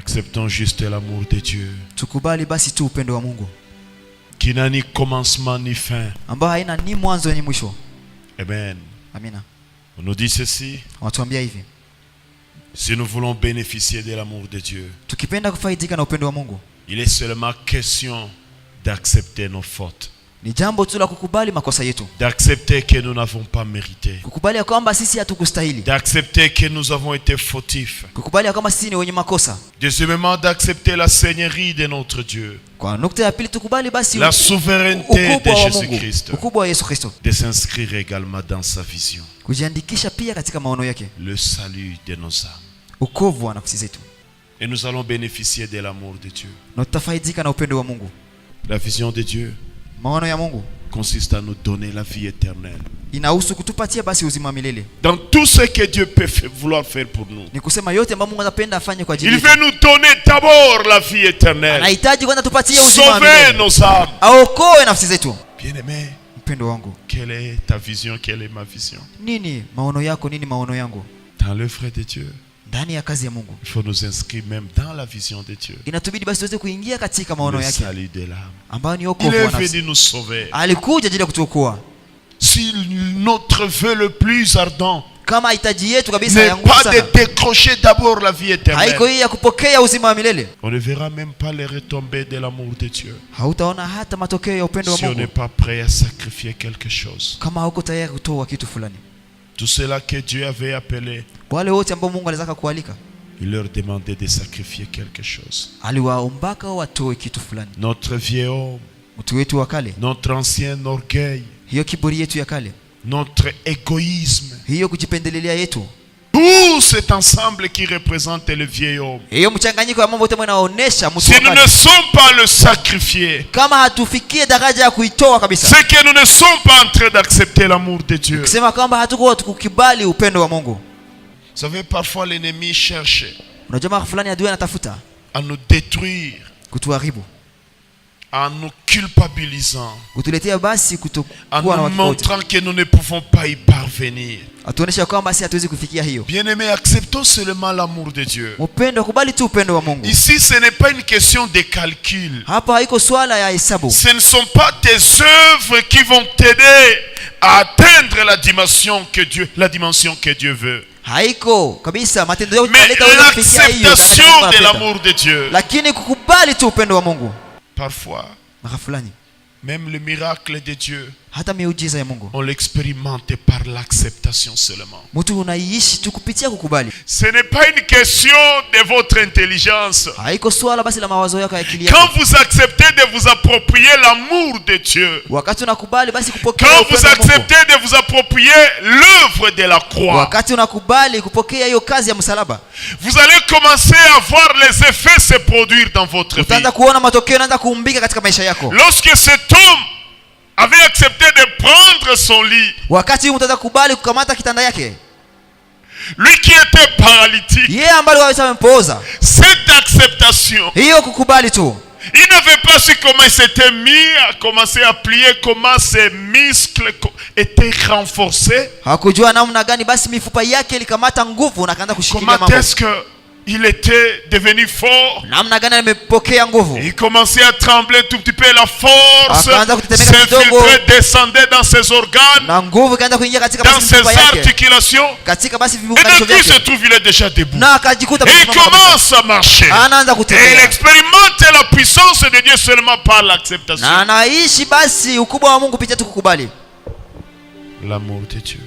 Acceptons juste l'amour de Dieu. Tukubali basi tu upendo wa Mungu. Qui n'a ni commencement ni fin. Ambao haina ni mwanzo ni mwisho. Amen. Amina. On nous dit ceci. Watuambia hivi. Si nous voulons bénéficier de l'amour de Dieu, tukipenda kufaidika na upendo wa Mungu, il est seulement question d'accepter nos fautes. Ni jambo tu la kukubali makosa yetu. D'accepter que nous n'avons pas mérité. Kukubali ya kwamba sisi hatukustahili. D'accepter que nous avons été fautifs. Kukubali ya kwamba sisi ni wenye makosa. Deuxièmement, d'accepter la seigneurie de notre Dieu. Kwa nukta ya pili tukubali basi la souveraineté de Jésus-Christ. Ukubwa wa Yesu Kristo. De s'inscrire également dans sa vision. Kujiandikisha pia katika maono yake. Le salut de nos âmes. Ukovu wa nafsi zetu. Et nous allons bénéficier de l'amour de Dieu. Na tutafaidika na upendo wa Mungu. La vision de Dieu maono ya Mungu consiste à nous donner la vie éternelle. Inahusu kutupatia basi uzima milele. Dans tout ce que Dieu peut vouloir faire pour nous. Ni kusema yote ambayo Mungu anapenda afanye kwa ajili yetu. Il veut nous donner d'abord la vie éternelle. Anahitaji kwanza tupatie uzima milele. Sauver nos âmes. Aokoe nafsi zetu. Bien-aimé, mpendo wangu, quelle est ta vision, quelle est ma vision? Nini maono yako, nini maono yangu? Dans l'œuvre de Dieu. Ndani ya kazi ya Mungu. Il faut nous inscrire même dans la vision de Dieu. Inatubidi basi tuweze kuingia katika maono yake. Le salut de l'âme. Ambayo ni wokovu wa nafsi. Il est venu nous sauver. Alikuja ajili ya kutuokoa. Si notre vœu le plus ardent, kama hitaji yetu kabisa yangu sana, pas de décrocher d'abord la vie éternelle. Haiko hii ya kupokea uzima wa milele. On ne verra même pas les retombées de l'amour de Dieu. Hautaona hata matokeo ya upendo wa Mungu. Si on n'est pas prêt à sacrifier quelque chose. Kama hauko tayari kutoa kitu fulani. Tout cela que Dieu avait appelé. Wale wote ambao Mungu alizaka kualika. Il leur demandait de sacrifier quelque chose. Aliwaombaka watoe kitu fulani. Notre vieux homme, mtu wetu wa kale, notre ancien orgueil, hiyo kiburi yetu ya kale, notre égoïsme, hiyo kujipendelelea yetu, tout cet ensemble qui représente le vieil homme. Hiyo mchanganyiko wa mambo yote yanaonyesha mtu. Si nous ne sommes pas le sacrifier, kama hatufikie daraja ya kuitoa kabisa, c'est que nous ne sommes pas en train d'accepter l'amour de Dieu. Kusema kwamba hatuko tukikubali upendo wa Mungu. Vous savez, parfois l'ennemi cherche à nous détruire, en nous culpabilisant, en nous montrant que nous ne pouvons pas y parvenir. Bien-aimés, acceptons seulement l'amour de Dieu. Ici, ce n'est pas une question de calcul. Ce ne sont pas tes œuvres qui vont t'aider à atteindre la dimension que Dieu veut. Mais l'acceptation de l'amour de Dieu. Parfois, même le miracle de Dieu, on l'expérimente par l'acceptation seulement. Ce n'est pas une question de votre intelligence. Quand vous acceptez de vous approprier l'amour de Dieu, quand vous acceptez de vous approprier l'œuvre de la croix, vous allez commencer à voir les effets se produire dans votre vie. Lorsque cet homme avait accepté de prendre son lit, lui qui était paralytique, cette acceptation, il n'avait pas su comment il s'était mis à commencer à plier, comment ses muscles étaient renforcés, comment est-ce que il était devenu fort. Il commençait à trembler tout petit peu, la force s'infiltrait, descendait dans ses organes, dans ses articulations. Et depuis se trouve, il est déjà debout. Et il commence à marcher. Et il expérimente la puissance de Dieu seulement par l'acceptation. L'amour de Dieu.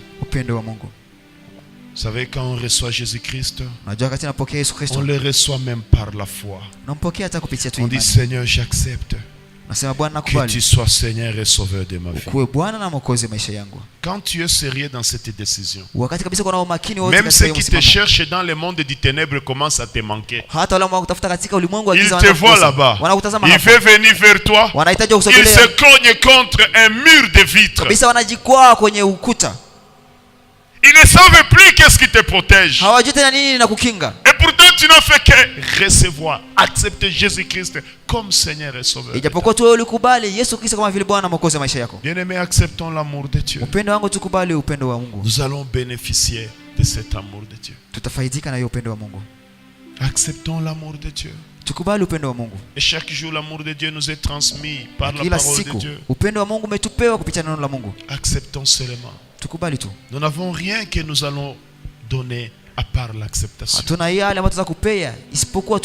Vous savez, quand on reçoit Jésus-Christ, on le reçoit même par la foi. On dit, Seigneur, j'accepte que tu sois Seigneur et Sauveur de ma vie. Quand tu es sérieux dans cette décision, même ceux qui te cherchent dans le monde des ténèbres commencent à te manquer. Il te voit là-bas, il veut venir vers toi, il se cogne contre un mur de vitres. Ils ne savent plus qu'est-ce qui te protège. Et pourtant tu n'as fait que recevoir, accepter Jésus-Christ comme Seigneur et Sauveur. Bien-aimés, acceptons l'amour de Dieu. Nous allons bénéficier de cet amour de Dieu. Acceptons l'amour de Dieu. Tukubali upendo wa Mungu. Et chaque jour l'amour de Dieu nous est transmis par la parole de Dieu. Upendo wa Mungu umetupewa kupitia neno la Mungu. Acceptons seulement. Tukubali tu. Nous n'avons rien que nous allons donner à part l'acceptation. Hatuna yale ambayo tutaweza kupea isipokuwa